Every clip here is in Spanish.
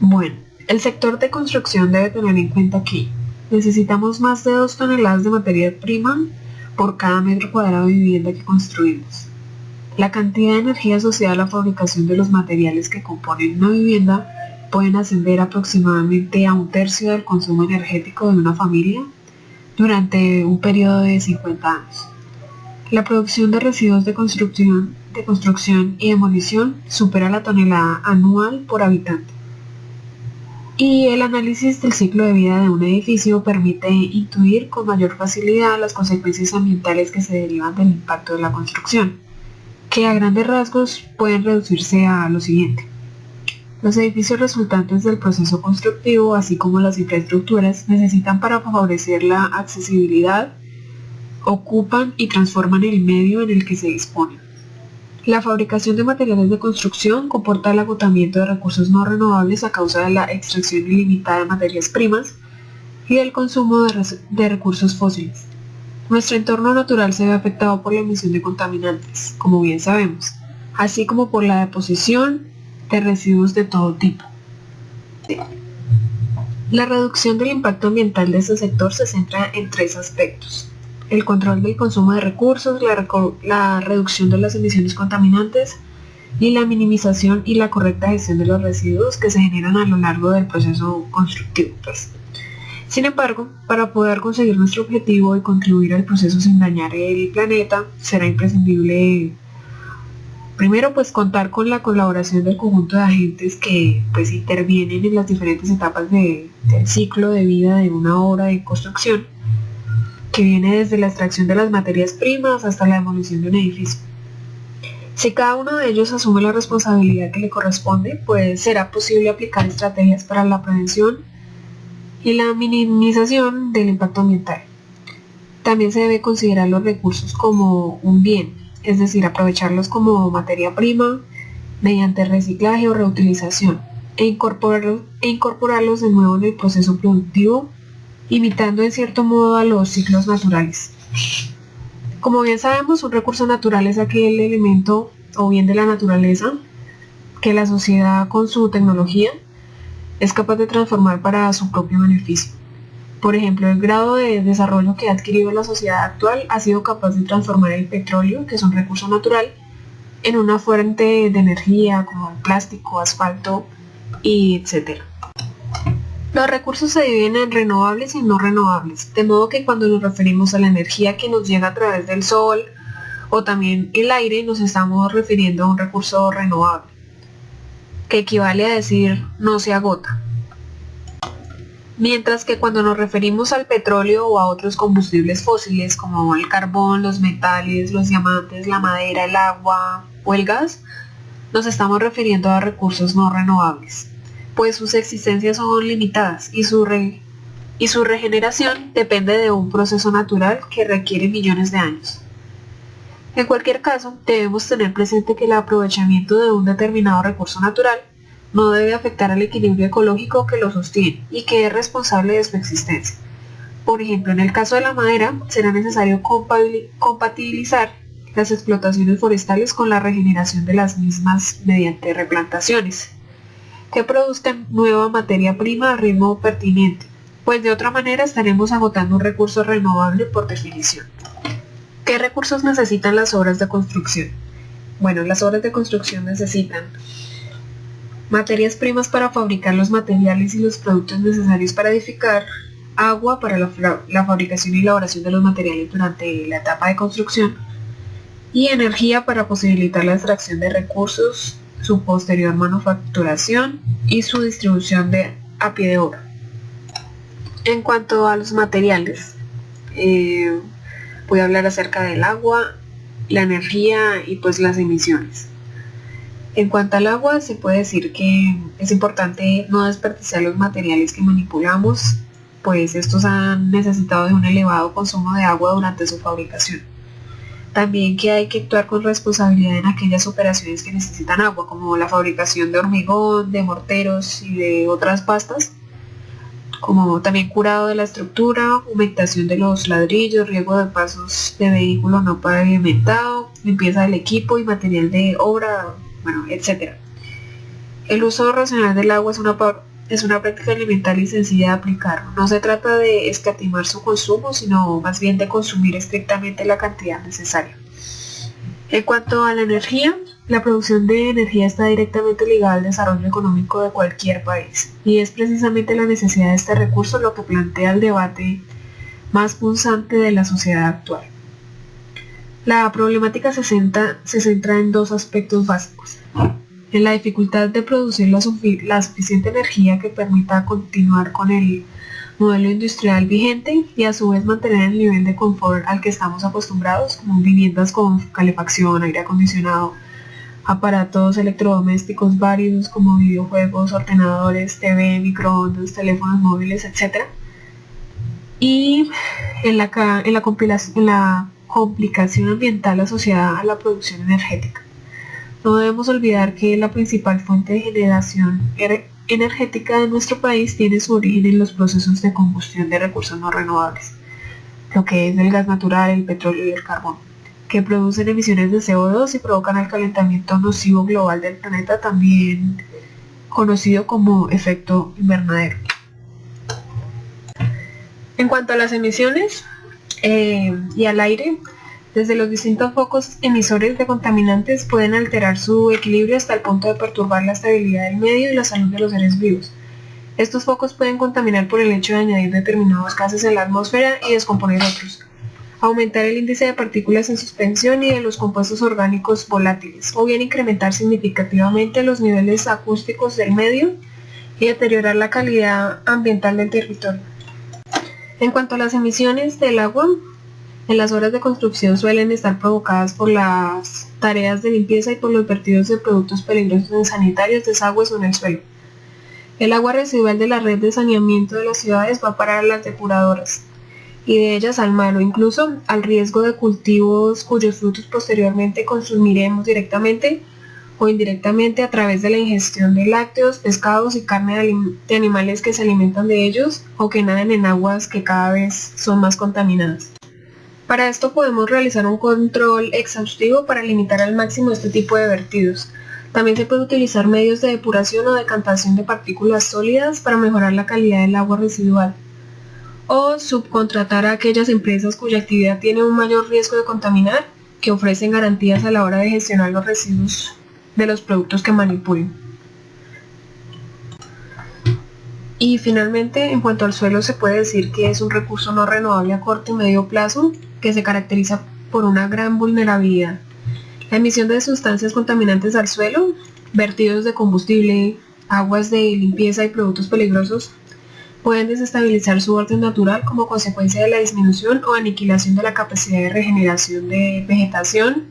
Bueno, el sector de construcción debe tener en cuenta que necesitamos más de 2 toneladas de materia prima por cada metro cuadrado de vivienda que construimos. La cantidad de energía asociada a la fabricación de los materiales que componen una vivienda pueden ascender aproximadamente a 1/3 del consumo energético de una familia durante un periodo de 50 años. La producción de residuos de construcción y demolición supera la tonelada anual por habitante. Y el análisis del ciclo de vida de un edificio permite intuir con mayor facilidad las consecuencias ambientales que se derivan del impacto de la construcción, que a grandes rasgos pueden reducirse a lo siguiente. Los edificios resultantes del proceso constructivo, así como las infraestructuras, necesitan para favorecer la accesibilidad, ocupan y transforman el medio en el que se disponen. La fabricación de materiales de construcción comporta el agotamiento de recursos no renovables a causa de la extracción ilimitada de materias primas y del consumo de recursos fósiles. Nuestro entorno natural se ve afectado por la emisión de contaminantes, como bien sabemos, así como por la deposición de residuos de todo tipo. La reducción del impacto ambiental de este sector se centra en 3 aspectos: el control del consumo de recursos, la reducción de las emisiones contaminantes y la minimización y la correcta gestión de los residuos que se generan a lo largo del proceso constructivo. Sin embargo, para poder conseguir nuestro objetivo y contribuir al proceso sin dañar el planeta, será imprescindible primero contar con la colaboración del conjunto de agentes que intervienen en las diferentes etapas del ciclo de vida de una obra de construcción, que viene desde la extracción de las materias primas hasta la demolición de un edificio. Si cada uno de ellos asume la responsabilidad que le corresponde, será posible aplicar estrategias para la prevención y la minimización del impacto ambiental. También se debe considerar los recursos como un bien, es decir, aprovecharlos como materia prima mediante reciclaje o reutilización e incorporarlos de nuevo en el proceso productivo, imitando en cierto modo a los ciclos naturales. Como bien sabemos, un recurso natural es aquel elemento o bien de la naturaleza que la sociedad con su tecnología es capaz de transformar para su propio beneficio. Por ejemplo, el grado de desarrollo que ha adquirido la sociedad actual ha sido capaz de transformar el petróleo, que es un recurso natural, en una fuente de energía como el plástico, asfalto y etc. Los recursos se dividen en renovables y no renovables, de modo que cuando nos referimos a la energía que nos llega a través del sol o también el aire, nos estamos refiriendo a un recurso renovable, que equivale a decir no se agota. Mientras que cuando nos referimos al petróleo o a otros combustibles fósiles como el carbón, los metales, los diamantes, la madera, el agua o el gas, nos estamos refiriendo a recursos no renovables, pues sus existencias son limitadas y su regeneración depende de un proceso natural que requiere millones de años. En cualquier caso, debemos tener presente que el aprovechamiento de un determinado recurso natural no debe afectar al equilibrio ecológico que lo sostiene y que es responsable de su existencia. Por ejemplo, en el caso de la madera, será necesario compatibilizar las explotaciones forestales con la regeneración de las mismas mediante replantaciones, que produzcan nueva materia prima al ritmo pertinente, pues de otra manera estaremos agotando un recurso renovable por definición. ¿Qué recursos necesitan las obras de construcción? Bueno, las obras de construcción necesitan materias primas para fabricar los materiales y los productos necesarios para edificar, agua para la fabricación y elaboración de los materiales durante la etapa de construcción, y energía para posibilitar la extracción de recursos, su posterior manufacturación y su distribución a pie de obra. En cuanto a los materiales, voy a hablar acerca del agua, la energía y las emisiones. En cuanto al agua, se puede decir que es importante no desperdiciar los materiales que manipulamos, pues estos han necesitado de un elevado consumo de agua durante su fabricación. También que hay que actuar con responsabilidad en aquellas operaciones que necesitan agua, como la fabricación de hormigón, de morteros y de otras pastas, como también curado de la estructura, humectación de los ladrillos, riego de pasos de vehículo no pavimentado, limpieza del equipo y material de obra, etc. El uso racional del agua es una es una práctica elemental y sencilla de aplicar. No se trata de escatimar su consumo, sino más bien de consumir estrictamente la cantidad necesaria. En cuanto a la energía, la producción de energía está directamente ligada al desarrollo económico de cualquier país, y es precisamente la necesidad de este recurso lo que plantea el debate más punzante de la sociedad actual. La problemática se centra en dos aspectos básicos: en la dificultad de producir la suficiente energía que permita continuar con el modelo industrial vigente y a su vez mantener el nivel de confort al que estamos acostumbrados, como viviendas con calefacción, aire acondicionado, aparatos electrodomésticos varios como videojuegos, ordenadores, TV, microondas, teléfonos móviles, etc. Y en la complicación ambiental asociada a la producción energética. No debemos olvidar que la principal fuente de generación energética de nuestro país tiene su origen en los procesos de combustión de recursos no renovables, lo que es el gas natural, el petróleo y el carbón, que producen emisiones de CO2 y provocan el calentamiento nocivo global del planeta, también conocido como efecto invernadero. En cuanto a las emisiones y al aire, desde los distintos focos emisores de contaminantes pueden alterar su equilibrio hasta el punto de perturbar la estabilidad del medio y la salud de los seres vivos. Estos focos pueden contaminar por el hecho de añadir determinados gases en la atmósfera y descomponer otros, aumentar el índice de partículas en suspensión y de los compuestos orgánicos volátiles, o bien incrementar significativamente los niveles acústicos del medio y deteriorar la calidad ambiental del territorio. En cuanto a las emisiones del agua, en las obras de construcción suelen estar provocadas por las tareas de limpieza y por los vertidos de productos peligrosos en sanitarios, desagües o en el suelo. El agua residual de la red de saneamiento de las ciudades va a parar a las depuradoras y de ellas al mar o incluso al riesgo de cultivos cuyos frutos posteriormente consumiremos directamente o indirectamente a través de la ingestión de lácteos, pescados y carne de animales que se alimentan de ellos o que nadan en aguas que cada vez son más contaminadas. Para esto podemos realizar un control exhaustivo para limitar al máximo este tipo de vertidos. También se puede utilizar medios de depuración o decantación de partículas sólidas para mejorar la calidad del agua residual. O subcontratar a aquellas empresas cuya actividad tiene un mayor riesgo de contaminar, que ofrecen garantías a la hora de gestionar los residuos de los productos que manipulen. Y finalmente, en cuanto al suelo, se puede decir que es un recurso no renovable a corto y medio plazo que se caracteriza por una gran vulnerabilidad. La emisión de sustancias contaminantes al suelo, vertidos de combustible, aguas de limpieza y productos peligrosos pueden desestabilizar su orden natural como consecuencia de la disminución o aniquilación de la capacidad de regeneración de vegetación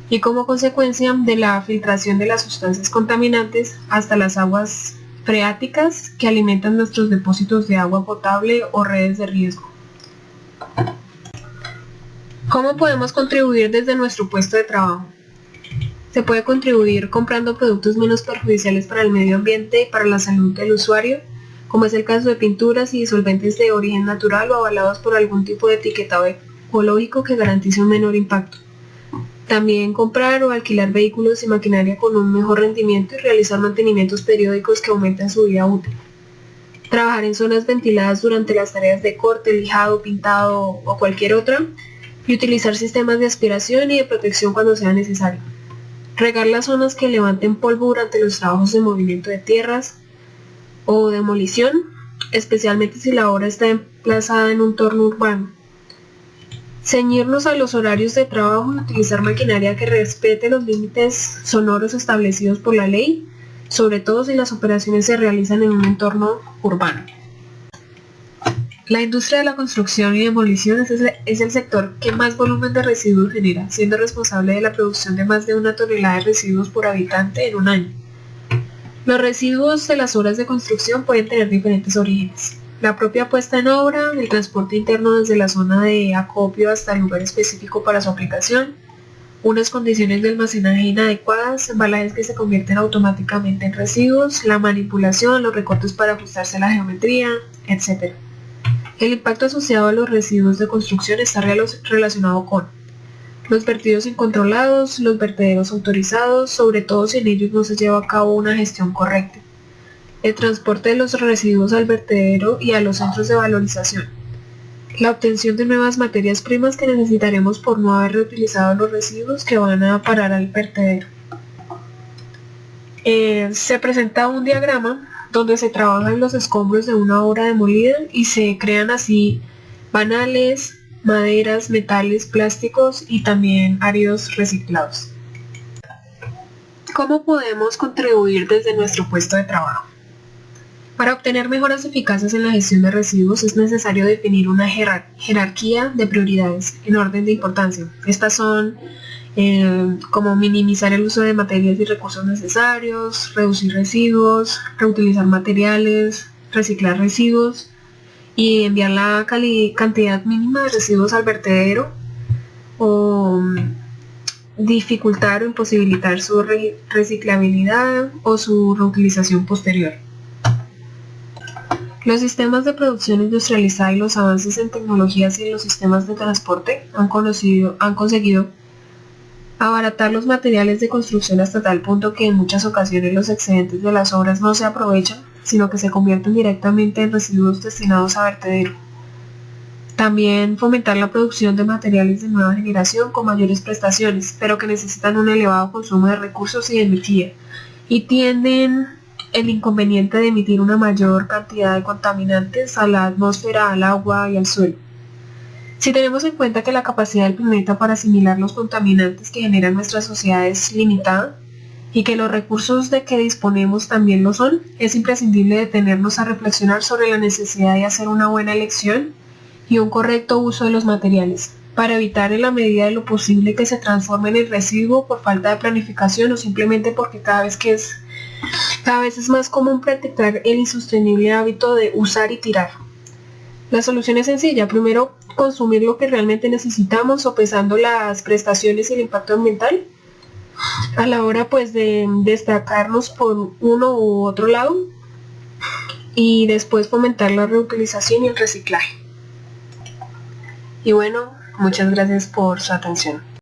y como consecuencia de la filtración de las sustancias contaminantes hasta las aguas freáticas que alimentan nuestros depósitos de agua potable o redes de riesgo. ¿Cómo podemos contribuir desde nuestro puesto de trabajo? Se puede contribuir comprando productos menos perjudiciales para el medio ambiente y para la salud del usuario, como es el caso de pinturas y disolventes de origen natural o avalados por algún tipo de etiquetado ecológico que garantice un menor impacto. También comprar o alquilar vehículos y maquinaria con un mejor rendimiento y realizar mantenimientos periódicos que aumenten su vida útil. Trabajar en zonas ventiladas durante las tareas de corte, lijado, pintado o cualquier otra, y utilizar sistemas de aspiración y de protección cuando sea necesario. Regar las zonas que levanten polvo durante los trabajos de movimiento de tierras o demolición, especialmente si la obra está emplazada en un entorno urbano. Ceñirnos a los horarios de trabajo y utilizar maquinaria que respete los límites sonoros establecidos por la ley, sobre todo si las operaciones se realizan en un entorno urbano. La industria de la construcción y demolición es el sector que más volumen de residuos genera, siendo responsable de la producción de más de 1 tonelada de residuos por habitante en un año. Los residuos de las obras de construcción pueden tener diferentes orígenes. La propia puesta en obra, el transporte interno desde la zona de acopio hasta el lugar específico para su aplicación, unas condiciones de almacenaje inadecuadas, embalajes que se convierten automáticamente en residuos, la manipulación, los recortes para ajustarse a la geometría, etc. El impacto asociado a los residuos de construcción está relacionado con los vertidos incontrolados, los vertederos autorizados, sobre todo si en ellos no se lleva a cabo una gestión correcta, el transporte de los residuos al vertedero y a los centros de valorización, la obtención de nuevas materias primas que necesitaremos por no haber reutilizado los residuos que van a parar al vertedero. Se presenta un diagrama donde se trabajan los escombros de una obra demolida y se crean así banales, maderas, metales, plásticos y también áridos reciclados. ¿Cómo podemos contribuir desde nuestro puesto de trabajo? Para obtener mejoras eficaces en la gestión de residuos es necesario definir una jerarquía de prioridades en orden de importancia. Estas son como minimizar el uso de materias y recursos necesarios, reducir residuos, reutilizar materiales, reciclar residuos y enviar la cantidad mínima de residuos al vertedero o dificultar o imposibilitar su reciclabilidad o su reutilización posterior. Los sistemas de producción industrializada y los avances en tecnologías y en los sistemas de transporte han conseguido abaratar los materiales de construcción hasta tal punto que en muchas ocasiones los excedentes de las obras no se aprovechan, sino que se convierten directamente en residuos destinados a vertedero. También fomentar la producción de materiales de nueva generación con mayores prestaciones, pero que necesitan un elevado consumo de recursos y de energía, y tienen el inconveniente de emitir una mayor cantidad de contaminantes a la atmósfera, al agua y al suelo. Si tenemos en cuenta que la capacidad del planeta para asimilar los contaminantes que generan nuestra sociedad es limitada y que los recursos de que disponemos también lo son, es imprescindible detenernos a reflexionar sobre la necesidad de hacer una buena elección y un correcto uso de los materiales, para evitar en la medida de lo posible que se transformen en residuo por falta de planificación o simplemente porque cada vez es más común practicar el insostenible hábito de usar y tirar. La solución es sencilla: primero consumir lo que realmente necesitamos, sopesando las prestaciones y el impacto ambiental a la hora pues de destacarnos por uno u otro lado, y después fomentar la reutilización y el reciclaje. Y bueno, muchas gracias por su atención.